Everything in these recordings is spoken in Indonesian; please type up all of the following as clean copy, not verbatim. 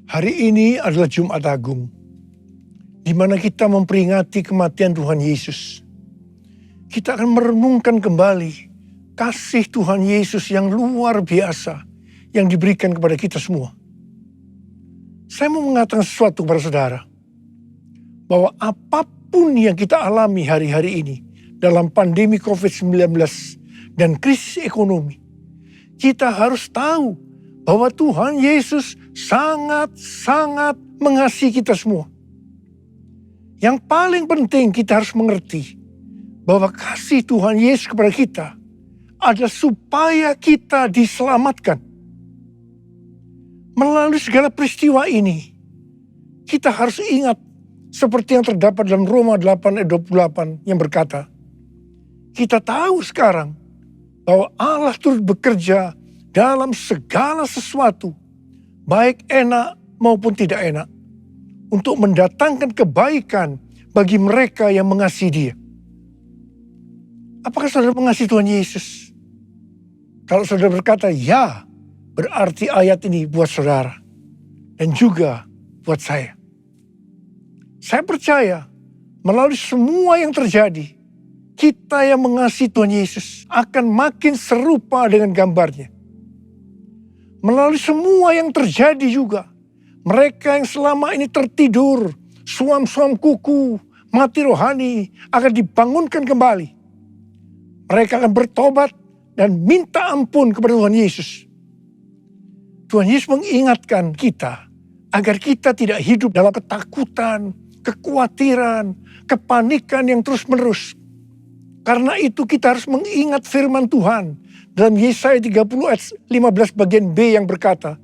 Hari ini adalah Jumat Agung, di mana kita memperingati kematian Tuhan Yesus. Kita akan merenungkan kembali kasih Tuhan Yesus yang luar biasa yang diberikan kepada kita semua. Saya mau mengatakan sesuatu kepada saudara, bahwa apapun yang kita alami hari-hari ini dalam pandemi COVID-19 dan krisis ekonomi, kita harus tahu bahwa Tuhan Yesus sangat-sangat mengasihi kita semua. Yang paling penting kita harus mengerti bahwa kasih Tuhan Yesus kepada kita adalah supaya kita diselamatkan. Melalui segala peristiwa ini, kita harus ingat seperti yang terdapat dalam Roma 8 ayat 28 yang berkata, kita tahu sekarang bahwa Allah turut bekerja dalam segala sesuatu, baik enak maupun tidak enak, untuk mendatangkan kebaikan bagi mereka yang mengasihi Dia. Apakah saudara mengasihi Tuhan Yesus? Kalau saudara berkata ya, berarti ayat ini buat saudara dan juga buat saya. Saya percaya melalui semua yang terjadi, kita yang mengasihi Tuhan Yesus akan makin serupa dengan gambarnya. Melalui semua yang terjadi juga, mereka yang selama ini tertidur, suam-suam kuku, mati rohani akan dibangunkan kembali. Mereka akan bertobat dan minta ampun kepada Tuhan Yesus. Tuhan Yesus mengingatkan kita agar kita tidak hidup dalam ketakutan, kekhawatiran, kepanikan yang terus-menerus. Karena itu kita harus mengingat firman Tuhan dalam Yesaya 30 ayat 15 bagian B yang berkata,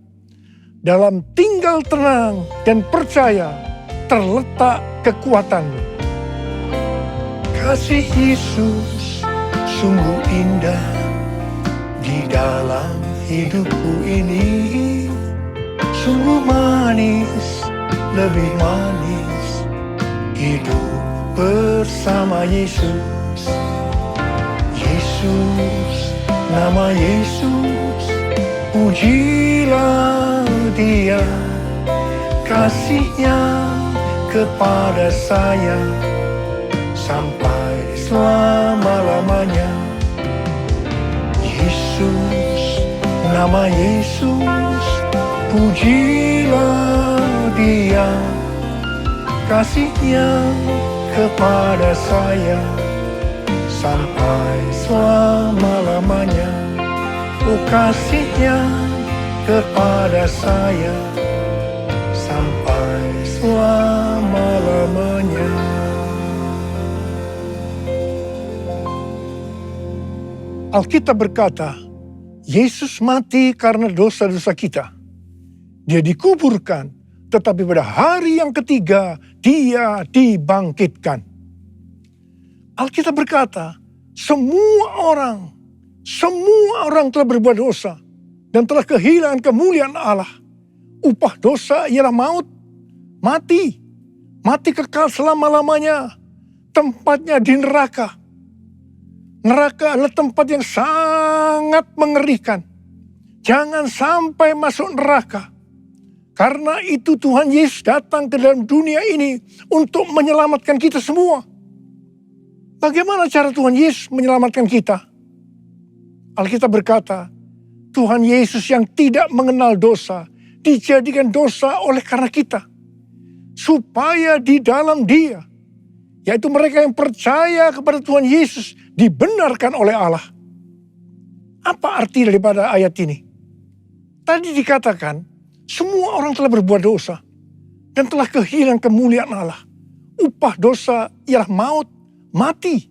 dalam tinggal tenang dan percaya terletak kekuatanmu. Kasih Yesus sungguh indah di dalam hidupku ini. Sungguh manis, lebih manis hidup bersama Yesus. Yesus, nama Yesus, pujilah Dia, kasih-Nya kepada saya sampai selama-lamanya. Yesus, nama Yesus, pujilah Dia, kasih-Nya kepada saya sampai selama-lamanya. Oh, kasih-Nya kepada saya sampai selama-lamanya. Alkitab berkata, Yesus mati karena dosa-dosa kita. Dia dikuburkan, tetapi pada hari yang ketiga Dia dibangkitkan. Alkitab berkata, semua orang telah berbuat dosa dan telah kehilangan kemuliaan Allah. Upah dosa ialah maut, mati kekal selama-lamanya, tempatnya di neraka. Neraka adalah tempat yang sangat mengerikan. Jangan sampai masuk neraka. Karena itu Tuhan Yesus datang ke dalam dunia ini untuk menyelamatkan kita semua. Bagaimana cara Tuhan Yesus menyelamatkan kita? Alkitab berkata, Tuhan Yesus yang tidak mengenal dosa, dijadikan dosa oleh karena kita. Supaya di dalam Dia, yaitu mereka yang percaya kepada Tuhan Yesus, dibenarkan oleh Allah. Apa arti daripada ayat ini? Tadi dikatakan, semua orang telah berbuat dosa dan telah kehilangan kemuliaan Allah. Upah dosa ialah maut, mati.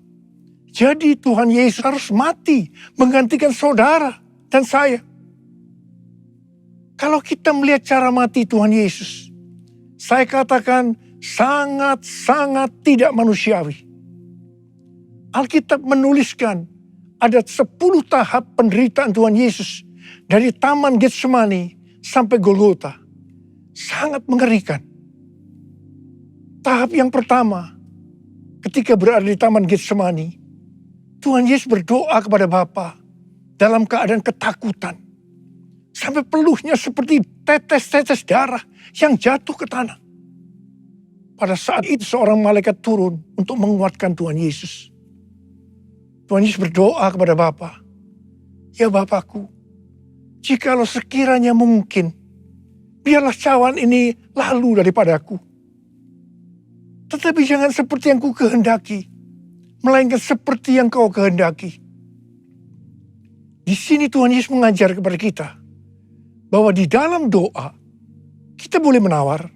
Jadi Tuhan Yesus harus mati menggantikan saudara dan saya. Kalau kita melihat cara mati Tuhan Yesus, saya katakan sangat-sangat tidak manusiawi. Alkitab menuliskan ada 10 tahap penderitaan Tuhan Yesus dari Taman Getsemani sampai Golgota. Sangat mengerikan. Tahap yang pertama, ketika berada di Taman Getsemani, Tuhan Yesus berdoa kepada Bapa dalam keadaan ketakutan. Sampai peluhnya seperti tetes-tetes darah yang jatuh ke tanah. Pada saat itu seorang malaikat turun untuk menguatkan Tuhan Yesus. Tuhan Yesus berdoa kepada Bapa, "Ya Bapakku, jikalau sekiranya mungkin, biarlah cawan ini lalu daripadaku. Tetapi jangan seperti yang ku kehendaki, melainkan seperti yang kau kehendaki." Di sini Tuhan Yesus mengajar kepada kita bahwa di dalam doa kita boleh menawar,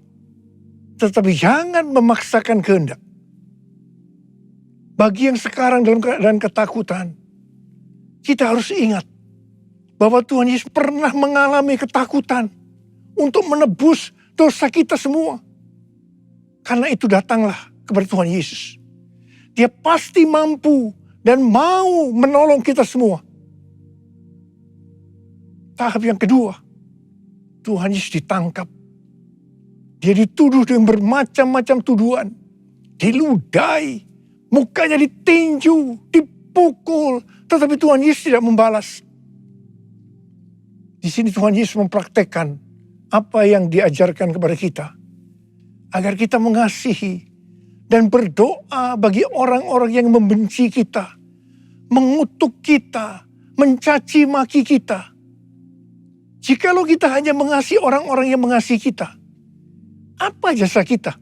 tetapi jangan memaksakan kehendak. Bagi yang sekarang dalam keadaan ketakutan, kita harus ingat bahwa Tuhan Yesus pernah mengalami ketakutan untuk menebus dosa kita semua. Karena itu datanglah kepada Tuhan Yesus. Dia pasti mampu dan mau menolong kita semua. Tahap yang kedua, Tuhan Yesus ditangkap. Dia dituduh dengan bermacam-macam tuduhan. Diludahi, mukanya ditinju, dipukul. Tetapi Tuhan Yesus tidak membalas. Di sini Tuhan Yesus mempraktekkan apa yang diajarkan kepada kita. Agar kita mengasihi dan berdoa bagi orang-orang yang membenci kita. Mengutuk kita, mencaci maki kita. Jikalau kita hanya mengasihi orang-orang yang mengasihi kita, apa jasa kita?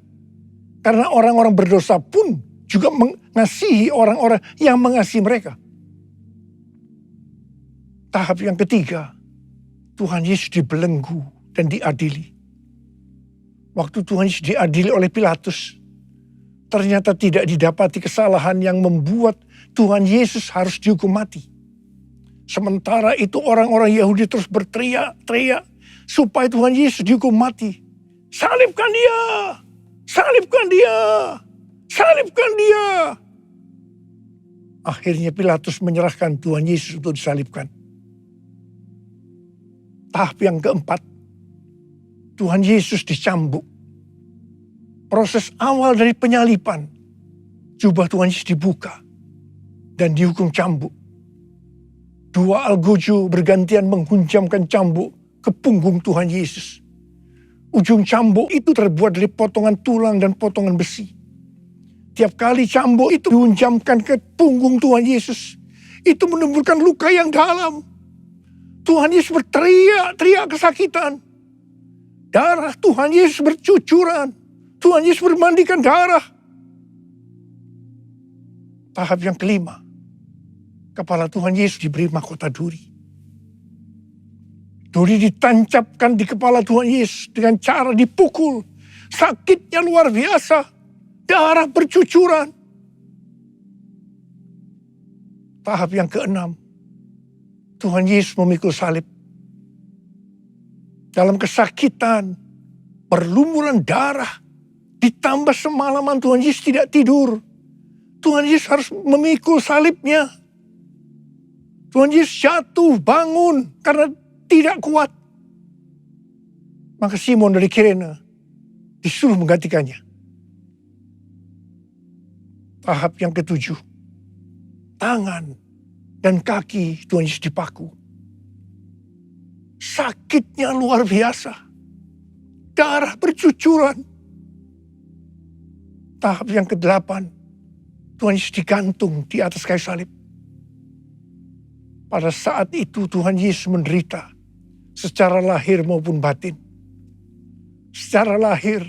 Karena orang-orang berdosa pun juga mengasihi orang-orang yang mengasihi mereka. Tahap yang ketiga, Tuhan Yesus dibelenggu dan diadili. Waktu Tuhan Yesus diadili oleh Pilatus, ternyata tidak didapati kesalahan yang membuat Tuhan Yesus harus dihukum mati. Sementara itu orang-orang Yahudi terus berteriak-teriak supaya Tuhan Yesus dihukum mati. "Salibkan dia! Salibkan dia! Salibkan dia!" Akhirnya Pilatus menyerahkan Tuhan Yesus untuk disalibkan. Tahap yang keempat, Tuhan Yesus dicambuk. Proses awal dari penyaliban, jubah Tuhan Yesus dibuka dan dihukum cambuk. Dua algojo bergantian menghunjamkan cambuk ke punggung Tuhan Yesus. Ujung cambuk itu terbuat dari potongan tulang dan potongan besi. Tiap kali cambuk itu dihunjamkan ke punggung Tuhan Yesus, itu menimbulkan luka yang dalam. Tuhan Yesus berteriak-teriak kesakitan. Darah Tuhan Yesus bercucuran. Tuhan Yesus bermandikan darah. Tahap yang kelima, kepala Tuhan Yesus diberi mahkota duri. Duri ditancapkan di kepala Tuhan Yesus dengan cara dipukul. Sakitnya luar biasa. Darah bercucuran. Tahap yang keenam, Tuhan Yesus memikul salib. Dalam kesakitan, berlumuran darah, ditambah semalaman Tuhan Yesus tidak tidur. Tuhan Yesus harus memikul salibnya. Tuhan Yesus jatuh, bangun karena tidak kuat. Maka Simon dari Kirene disuruh menggantikannya. Tahap yang ketujuh, tangan dan kaki Tuhan Yesus dipaku. Sakitnya luar biasa. Darah bercucuran. Tahap yang ke-8, Tuhan Yesus digantung di atas kayu salib. Pada saat itu Tuhan Yesus menderita secara lahir maupun batin. Secara lahir,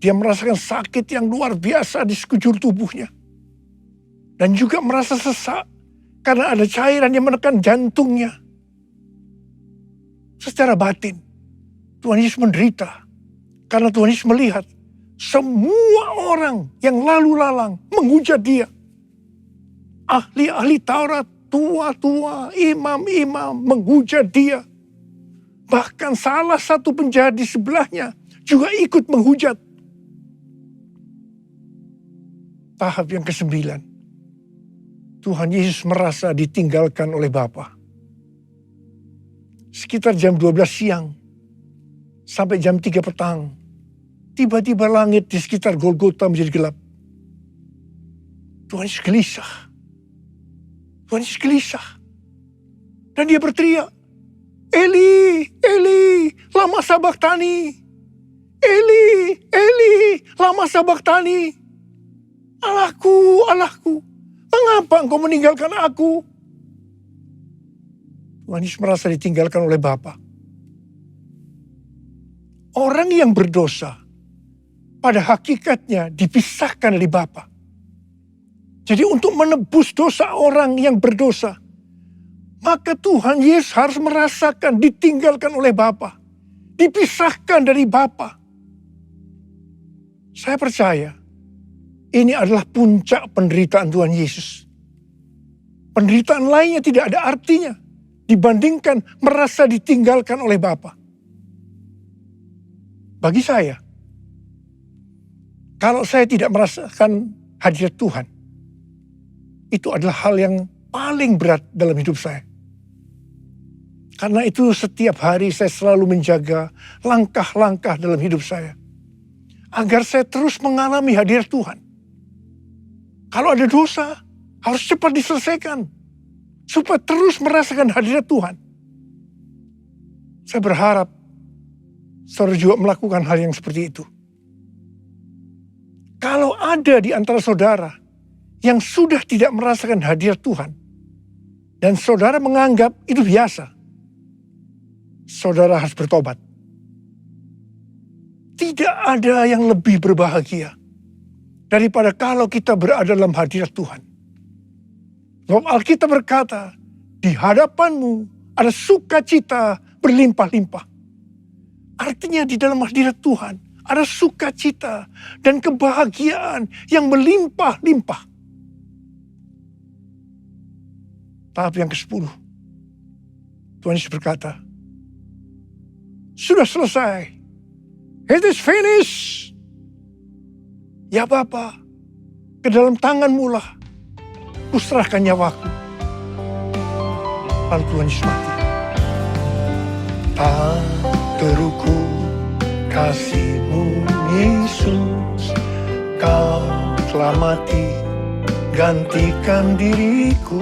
dia merasakan sakit yang luar biasa di sekujur tubuhnya. Dan juga merasa sesak karena ada cairan yang menekan jantungnya. Secara batin, Tuhan Yesus menderita karena Tuhan Yesus melihat semua orang yang lalu lalang menghujat dia. Ahli-ahli Taurat, tua-tua, imam-imam menghujat dia. Bahkan salah satu penjahat di sebelahnya juga ikut menghujat. Tahap yang ke-9, Tuhan Yesus merasa ditinggalkan oleh Bapa. Sekitar jam 12 siang sampai jam 3 petang, tiba-tiba langit di sekitar Golgota menjadi gelap. Tuhan Yesus gelisah. Tuhan Yesus gelisah. Dan dia berteriak, "Eli, lama sabachthani. Eli, Eli, lama sabachthani. Allahku, Allahku, mengapa engkau meninggalkan aku? Tuhan Yesus merasa ditinggalkan oleh Bapa. Orang yang berdosa pada hakikatnya dipisahkan dari Bapa. Jadi untuk menebus dosa orang yang berdosa, maka Tuhan Yesus harus merasakan ditinggalkan oleh Bapa, dipisahkan dari Bapa. Saya percaya ini adalah puncak penderitaan Tuhan Yesus. Penderitaan lainnya tidak ada artinya dibandingkan merasa ditinggalkan oleh Bapa. Bagi saya, kalau saya tidak merasakan hadirat Tuhan, itu adalah hal yang paling berat dalam hidup saya. Karena itu setiap hari saya selalu menjaga langkah-langkah dalam hidup saya, agar saya terus mengalami hadirat Tuhan. Kalau ada dosa, harus cepat diselesaikan, supaya terus merasakan hadirat Tuhan. Saya berharap saudara juga melakukan hal yang seperti itu. Kalau ada di antara saudara yang sudah tidak merasakan hadirat Tuhan, dan saudara menganggap itu biasa, saudara harus bertobat. Tidak ada yang lebih berbahagia daripada kalau kita berada dalam hadirat Tuhan. Sebab Alkitab berkata, di hadapanmu ada sukacita berlimpah-limpah. Artinya di dalam hadirat Tuhan ada sukacita dan kebahagiaan yang berlimpah-limpah. Tahap yang ke-10. Tuhan Yesus berkata, sudah selesai. It is finished. Ya Bapa, ke dalam tangan-Mu lah kuserahkan nyawaku. Lalu Tuhan Yesus mati. Tak terukur kasih-Mu Yesus, Kau telah mati gantikan diriku.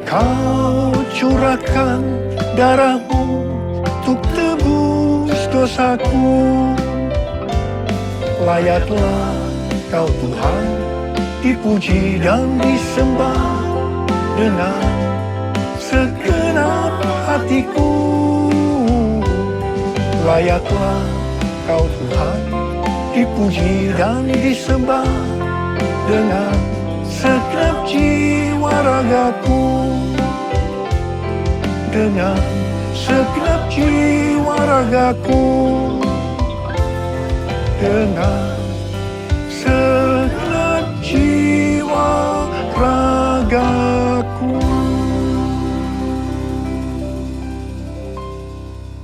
Kau curahkan darah-Mu untuk tebus dosaku. Layaklah Kau Tuhan dipuji dan disembah dengan segenap hatiku. Layaklah Kau Tuhan dipuji dan disembah dengan segenap jiwa ragaku. Dengan segenap jiwa ragaku. Dengan segenap jiwa ragaku.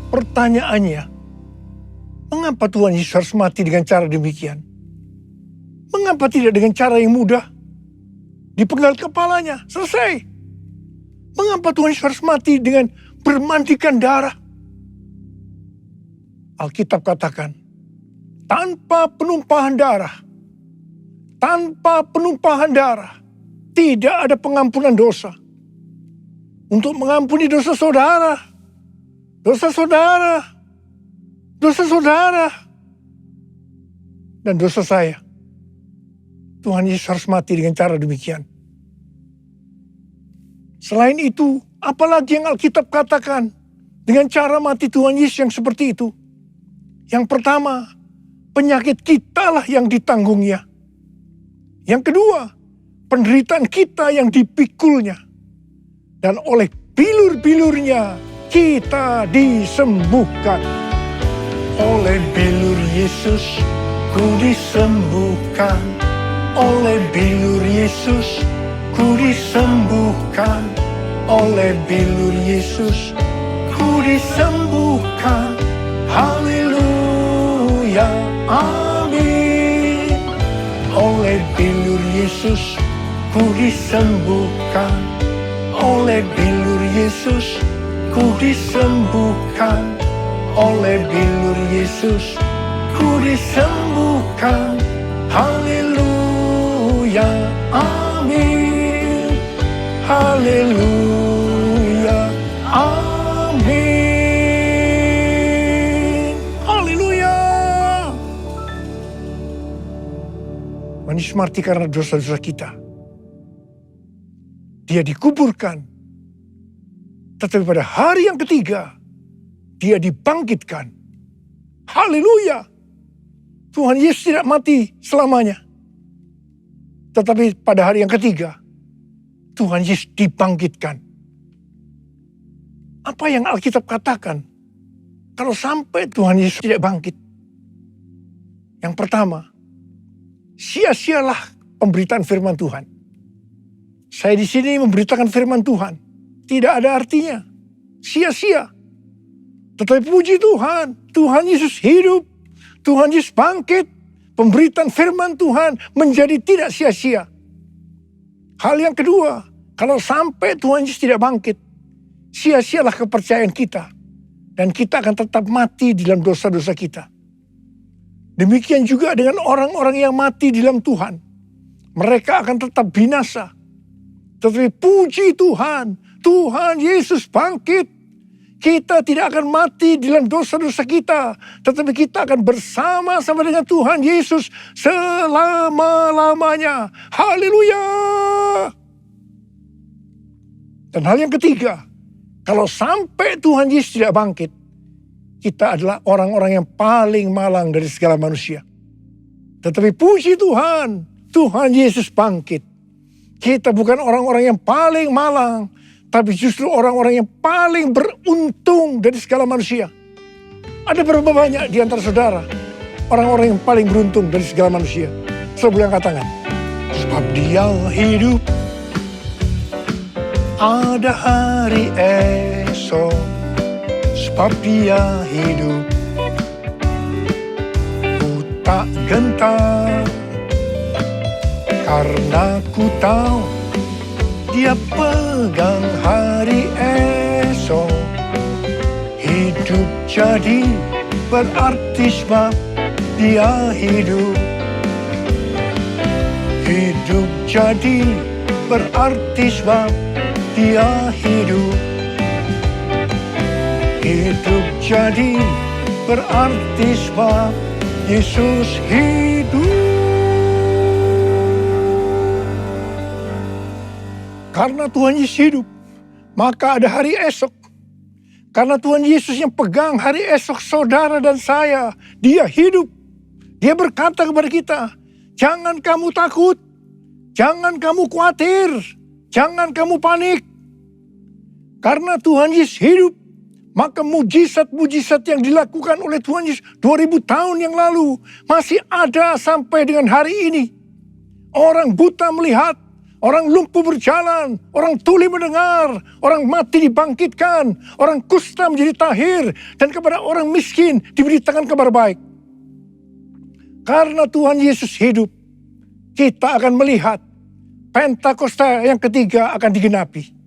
Pertanyaannya, mengapa Tuhan Yesus harus mati dengan cara demikian? Mengapa tidak dengan cara yang mudah? Dipenggal kepalanya, selesai. Mengapa Tuhan Yesus harus mati dengan bermandikan darah? Alkitab katakan, tanpa penumpahan darah, tidak ada pengampunan dosa. Untuk mengampuni dosa saudara, dan dosa saya, Tuhan Yesus harus mati dengan cara demikian. Selain itu, apalagi yang Alkitab katakan dengan cara mati Tuhan Yesus yang seperti itu? Yang pertama, penyakit kita lah yang ditanggungnya. Yang kedua, penderitaan kita yang dipikulnya. Dan oleh bilur-bilurnya kita disembuhkan. Oleh bilur Yesus ku disembuhkan. Oleh bilur Yesus ku disembuhkan. Oleh bilur Yesus ku disembuhkan. Haleluya, amin. Oleh bilur Yesus ku disembuhkan. Oleh bilur Yesus ku disembuhkan. Oleh bilur Yesus ku disembuhkan. Haleluya, amin. Haleluya, amin. Tuhan Yesus mati karena dosa-dosa kita. Dia dikuburkan. Tetapi pada hari yang ketiga, dia dibangkitkan. Haleluya. Tuhan Yesus tidak mati selamanya. Tetapi pada hari yang ketiga, Tuhan Yesus dibangkitkan. Apa yang Alkitab katakan? Kalau sampai Tuhan Yesus tidak bangkit. Yang pertama, sia-sialah pemberitaan firman Tuhan. Saya di sini memberitakan firman Tuhan. Tidak ada artinya. Sia-sia. Tetapi puji Tuhan. Tuhan Yesus hidup. Tuhan Yesus bangkit. Pemberitaan firman Tuhan menjadi tidak sia-sia. Hal yang kedua. Kalau sampai Tuhan Yesus tidak bangkit. Sia-sialah kepercayaan kita. Dan kita akan tetap mati di dalam dosa-dosa kita. Demikian juga dengan orang-orang yang mati di dalam Tuhan. Mereka akan tetap binasa. Tetapi puji Tuhan, Tuhan Yesus bangkit. Kita tidak akan mati di dalam dosa-dosa kita. Tetapi kita akan bersama-sama dengan Tuhan Yesus selama-lamanya. Haleluya. Dan hal yang ketiga, kalau sampai Tuhan Yesus tidak bangkit, kita adalah orang-orang yang paling malang dari segala manusia. Tetapi puji Tuhan, Tuhan Yesus bangkit. Kita bukan orang-orang yang paling malang, tapi justru orang-orang yang paling beruntung dari segala manusia. Ada berapa banyak di antara saudara, orang-orang yang paling beruntung dari segala manusia? Saudara angkat tangan. Sebab dia hidup, ada hari esok. Sebab dia hidup, ku tak gentar. Karena ku tahu dia pegang hari esok. Hidup jadi berarti sebab dia hidup. Hidup jadi berarti sebab dia hidup. Hidup jadi berarti sebab Yesus hidup. Karena Tuhan Yesus hidup, maka ada hari esok. Karena Tuhan Yesus yang pegang hari esok saudara dan saya, dia hidup. Dia berkata kepada kita, jangan kamu takut, jangan kamu khawatir, jangan kamu panik. Karena Tuhan Yesus hidup, maka mujizat-mujizat yang dilakukan oleh Tuhan Yesus 2000 tahun yang lalu masih ada sampai dengan hari ini. Orang buta melihat, orang lumpuh berjalan, orang tuli mendengar, orang mati dibangkitkan, orang kusta menjadi tahir, dan kepada orang miskin diberitakan kabar baik. Karena Tuhan Yesus hidup, kita akan melihat Pentakosta yang ketiga akan digenapi.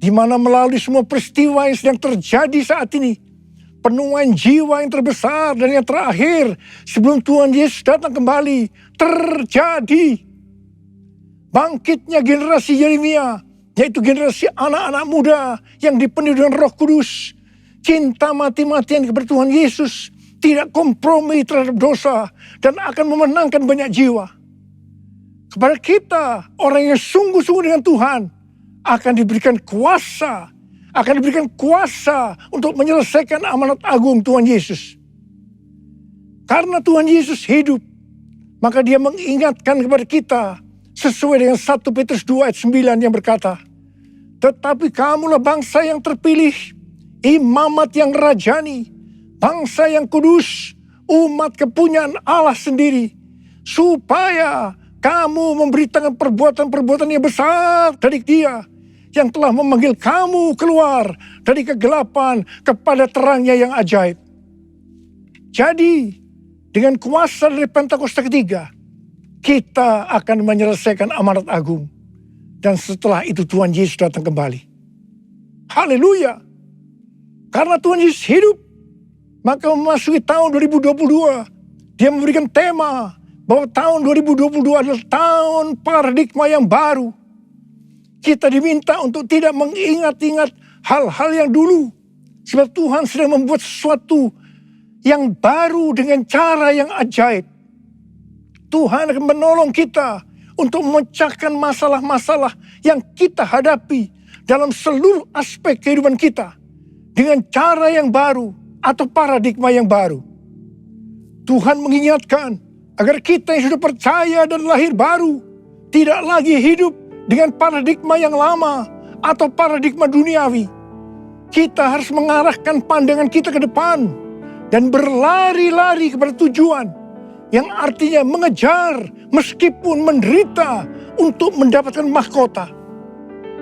Di mana melalui semua peristiwa yang sedang terjadi saat ini, penuaian jiwa yang terbesar dan yang terakhir sebelum Tuhan Yesus datang kembali terjadi. Bangkitnya generasi Yeremia, yaitu generasi anak-anak muda yang dipenuhi dengan Roh Kudus. Cinta mati-matian kepada Tuhan Yesus, tidak kompromi terhadap dosa, dan akan memenangkan banyak jiwa. Kepada kita, orang yang sungguh-sungguh dengan Tuhan, akan diberikan kuasa untuk menyelesaikan amanat agung Tuhan Yesus. Karena Tuhan Yesus hidup, maka dia mengingatkan kepada kita, sesuai dengan 1 Petrus 2 ayat 9 yang berkata, tetapi kamulah bangsa yang terpilih, imamat yang rajani, bangsa yang kudus, umat kepunyaan Allah sendiri, supaya kamu memberitakan perbuatan-perbuatan yang besar dari Dia yang telah memanggil kamu keluar dari kegelapan kepada terangnya yang ajaib. Jadi, dengan kuasa dari Pentakosta ketiga, kita akan menyelesaikan amanat agung. Dan setelah itu Tuhan Yesus datang kembali. Haleluya. Karena Tuhan Yesus hidup, maka memasuki tahun 2022, dia memberikan tema bahwa tahun 2022 adalah tahun paradigma yang baru. Kita diminta untuk tidak mengingat-ingat hal-hal yang dulu. Sebab Tuhan sedang membuat sesuatu yang baru dengan cara yang ajaib. Tuhan akan menolong kita untuk memecahkan masalah-masalah yang kita hadapi dalam seluruh aspek kehidupan kita dengan cara yang baru atau paradigma yang baru. Tuhan mengingatkan agar kita yang sudah percaya dan lahir baru tidak lagi hidup dengan paradigma yang lama atau paradigma duniawi. Kita harus mengarahkan pandangan kita ke depan dan berlari-lari kepada tujuan yang artinya mengejar meskipun menderita untuk mendapatkan mahkota.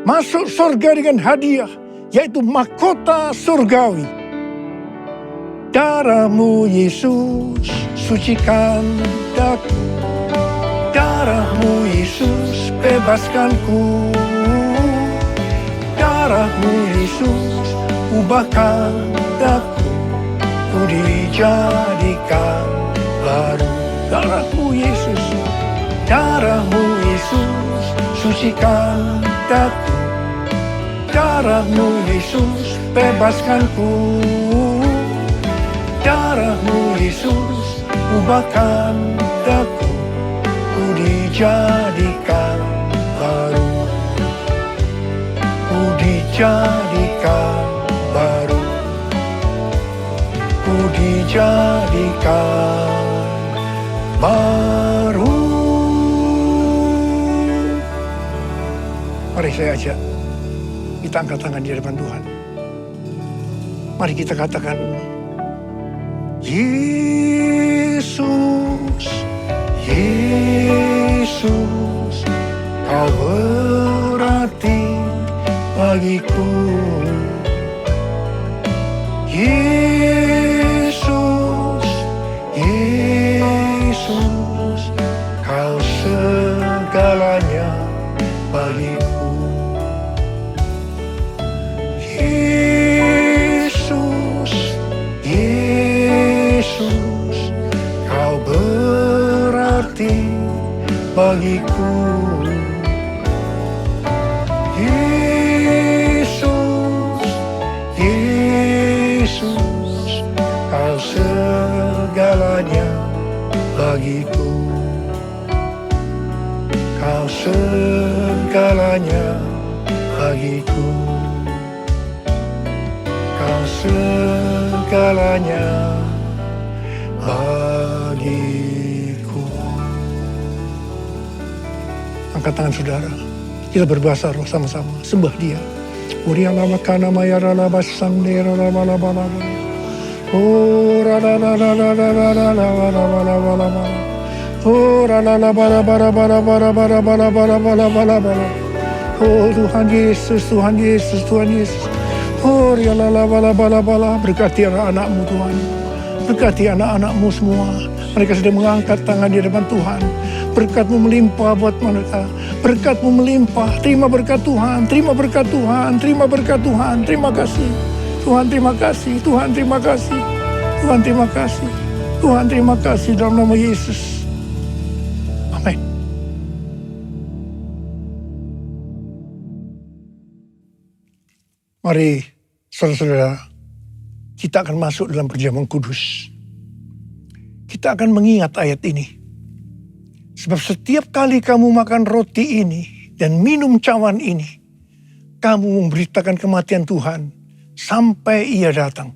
Masuk surga dengan hadiah, yaitu mahkota surgawi. Darah-Mu Yesus sucikan daku, darah-Mu Yesus bebaskanku, darah-Mu Yesus ubahkan daku, ku dijadikan baru. Darah-Mu Yesus, darah-Mu Yesus sucikan daku, darah-Mu Yesus bebaskanku, darah-Mu Yesus ubahkan daku, ku dijadikan baru, ku dijadikan baru, ku dijadikan baru. Mari saya ajak kita angkat tangan di hadapan Tuhan. Mari kita katakan, Yesus, Yesus, Kau berarti bagiku. Yesus, Yesus, Kau segalanya bagiku. Yesus, Yesus, Kau berarti bagiku. Yesus, Yesus, Kau segalanya bagiku. Kau segalanya bagiku. Kau segalanya bagiku. Angkat tangan saudara. Kita berbahasa roh sama-sama. Sembah Dia. Uria lama kana maya rala basande rala bala bala. Oh rala rala rala rala rala rala rala. Oh rala rala bala bala bala bala bala bala bala bala bala bala. Oh Tuhan Yesus, Tuhan Yesus, Tuhan Yesus. Oh ya lala bala bala bala. Berkati anak-anak-Mu Tuhan. Berkati anak-anak-Mu semua. Mereka sedang mengangkat tangan di hadapan Tuhan. Berkat-Mu melimpah buat mereka. Berkat-Mu melimpah. Terima berkat Tuhan. Terima berkat Tuhan. Terima berkat Tuhan. Terima kasih. Tuhan terima kasih. Tuhan terima kasih. Tuhan terima kasih. Tuhan terima kasih dalam nama Yesus. Amin. Mari saudara-saudara, kita akan masuk dalam perjamuan kudus. Kita akan mengingat ayat ini. Sebab setiap kali kamu makan roti ini dan minum cawan ini, kamu memberitakan kematian Tuhan sampai Ia datang.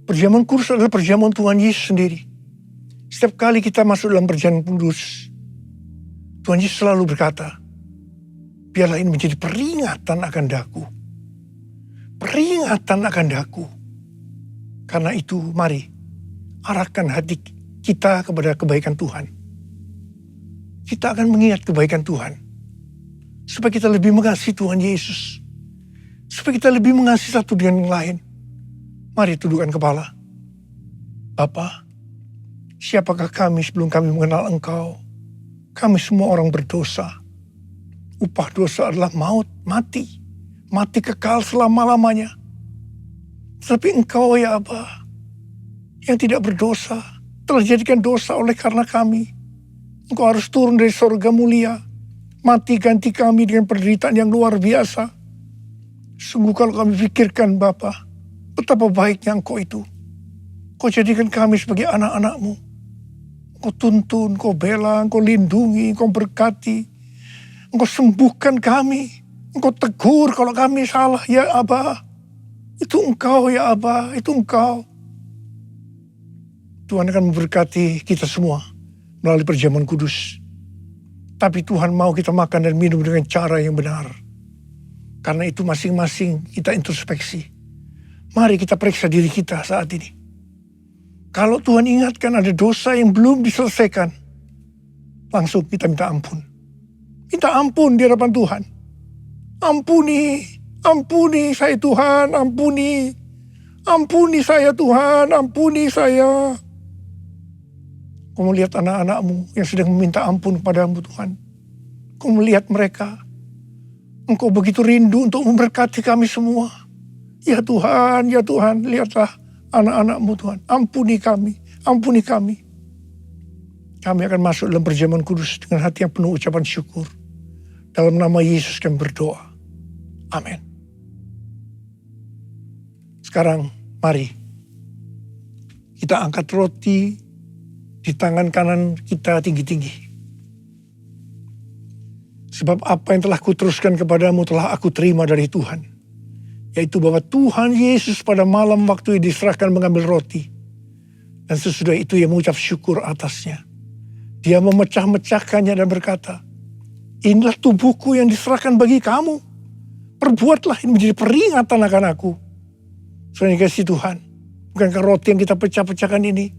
Perjamuan kudus adalah perjamuan Tuhan Yesus sendiri. Setiap kali kita masuk dalam perjamuan kudus, Tuhan Yesus selalu berkata, biarlah ini menjadi peringatan akan daku. Peringatan akan daku. Karena itu mari arahkan hati kita kepada kebaikan Tuhan. Kita akan mengingat kebaikan Tuhan. Supaya kita lebih mengasihi Tuhan Yesus. Supaya kita lebih mengasihi satu dengan yang lain. Mari tundukkan kepala. Bapa, siapakah kami sebelum kami mengenal Engkau? Kami semua orang berdosa. Upah dosa adalah maut, mati. Mati kekal selama-lamanya. Tetapi Engkau ya Aba, yang tidak berdosa, telah dijadikan dosa oleh karena kami. Engkau harus turun dari surga mulia. Mati ganti kami dengan penderitaan yang luar biasa. Sungguh kalau kami pikirkan Bapa, betapa baiknya Engkau itu. Kau jadikan kami sebagai anak-anak-Mu. Engkau tuntun, Engkau bela, Engkau lindungi, Engkau berkati. Engkau sembuhkan kami. Engkau tegur kalau kami salah, ya Aba. Itu Engkau ya Aba, itu Engkau. Tuhan akan memberkati kita semua melalui perjamuan kudus. Tapi Tuhan mau kita makan dan minum dengan cara yang benar. Karena itu masing-masing kita introspeksi. Mari kita periksa diri kita saat ini. Kalau Tuhan ingatkan ada dosa yang belum diselesaikan, langsung kita minta ampun. Minta ampun di hadapan Tuhan. Ampuni, ampuni saya Tuhan, ampuni. Ampuni saya Tuhan, ampuni saya. Kau melihat anak-anakmu yang sedang meminta ampun kepadamu Tuhan. Kau melihat mereka. Engkau begitu rindu untuk memberkati kami semua. Ya Tuhan, lihatlah anak-anakmu Tuhan. Ampuni kami, ampuni kami. Kami akan masuk dalam perjamuan kudus dengan hati yang penuh ucapan syukur. Dalam nama Yesus kami berdoa. Amin. Sekarang mari kita angkat roti di tangan kanan kita tinggi-tinggi. Sebab apa yang telah kuteruskan kepadamu telah aku terima dari Tuhan. Yaitu bahwa Tuhan Yesus pada malam waktu diserahkan mengambil roti. Dan sesudah itu ia mengucap syukur atasnya. Dia memecah-mecahkannya dan berkata, inilah tubuhku yang diserahkan bagi kamu. Perbuatlah ini menjadi peringatan akan aku. Saudara yang kasih Tuhan, bukankah roti yang kita pecah-pecahkan ini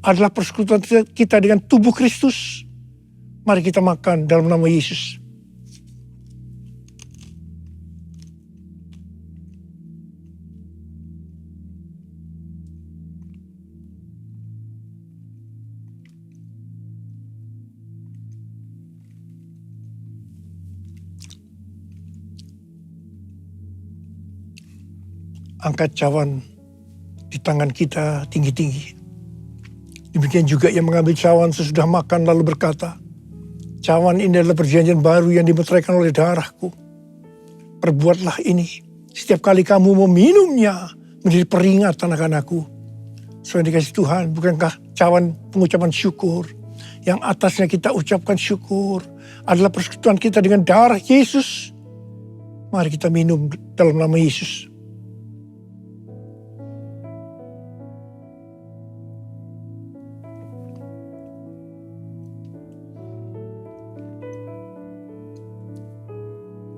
adalah persekutuan kita dengan tubuh Kristus? Mari kita makan dalam nama Yesus. Angkat cawan di tangan kita tinggi-tinggi. Demikian juga yang mengambil cawan sesudah makan lalu berkata, cawan ini adalah perjanjian baru yang dimeteraikan oleh darahku. Perbuatlah ini setiap kali kamu meminumnya menjadi peringatan akan aku. Saudara dikasih Tuhan, bukankah cawan pengucapan syukur yang atasnya kita ucapkan syukur adalah persekutuan kita dengan darah Yesus? Mari kita minum dalam nama Yesus.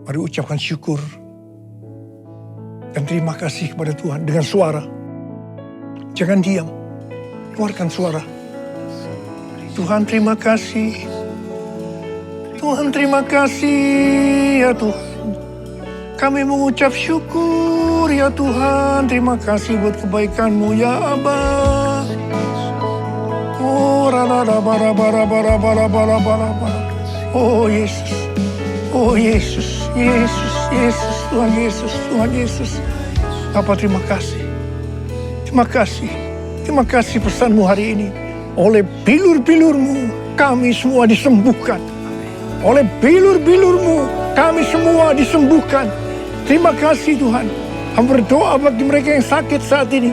Mari ucapkan syukur dan terima kasih kepada Tuhan dengan suara. Jangan diam, keluarkan suara. Tuhan terima kasih. Tuhan terima kasih ya Tuhan. Kami mengucap syukur ya Tuhan. Terima kasih buat kebaikan-Mu ya Aba. Oh rada bara bara bara bara bara bara. Oh Yesus. Oh Yesus, Yesus, Yesus, Tuhan Yesus, Tuhan Yesus. Bapa terima kasih. Terima kasih. Terima kasih pesan-Mu hari ini. Oleh bilur-bilur-Mu kami semua disembuhkan. Oleh bilur-bilur-Mu kami semua disembuhkan. Terima kasih Tuhan. Hamba berdoa bagi mereka yang sakit saat ini.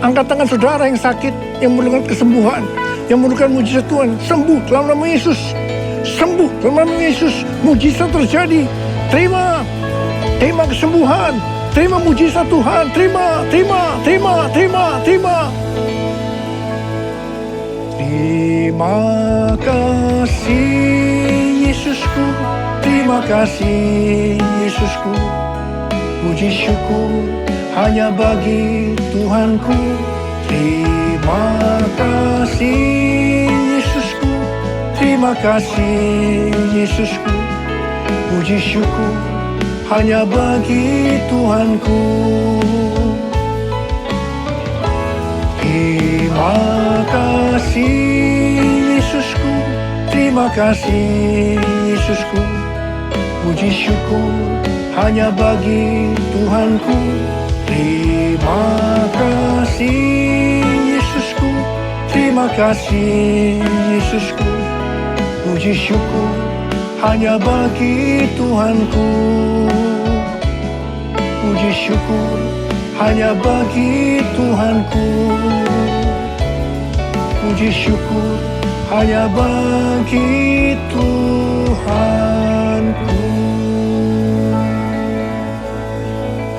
Angkat tangan saudara yang sakit, yang memerlukan kesembuhan, yang memerlukan mujizat Tuhan. Sembuh dalam nama Yesus. Sembuh dalam nama Yesus, mujizat terjadi. Terima kesembuhan, terima mujizat Tuhan, terima. Terima kasih Yesusku, terima kasih Yesusku. Puji syukur hanya bagi Tuhanku. Terima kasih Yesusku. Terima kasih Yesusku, puji syukur hanya bagi Tuhanku. Terima kasih Yesusku, terima kasih Yesusku, puji syukur hanya bagi Tuhanku. Terima kasih Yesusku, terima kasih Yesusku. Puji syukur hanya bagi Tuhanku. Puji syukur hanya bagi Tuhanku. Puji syukur hanya bagi Tuhanku.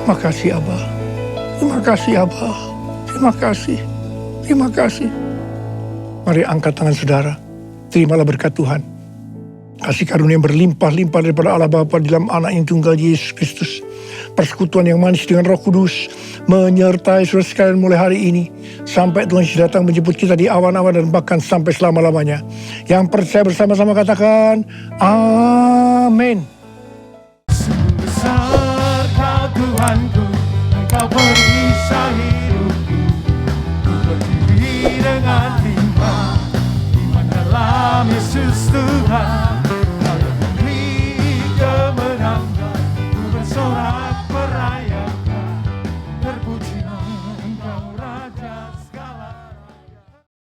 Terima kasih Aba, terima kasih Aba, terima kasih, terima kasih. Mari angkat tangan saudara, terimalah berkat Tuhan. Kasih karunia yang berlimpah-limpah daripada Allah Bapa di dalam anak yang tunggal Yesus Kristus. Persekutuan yang manis dengan Roh Kudus menyertai saudara sekalian mulai hari ini sampai Tuhan Yesus datang menjemput kita di awan-awan dan bahkan sampai selama-lamanya. Yang percaya bersama-sama katakan amin. Besar kau Tuhanku.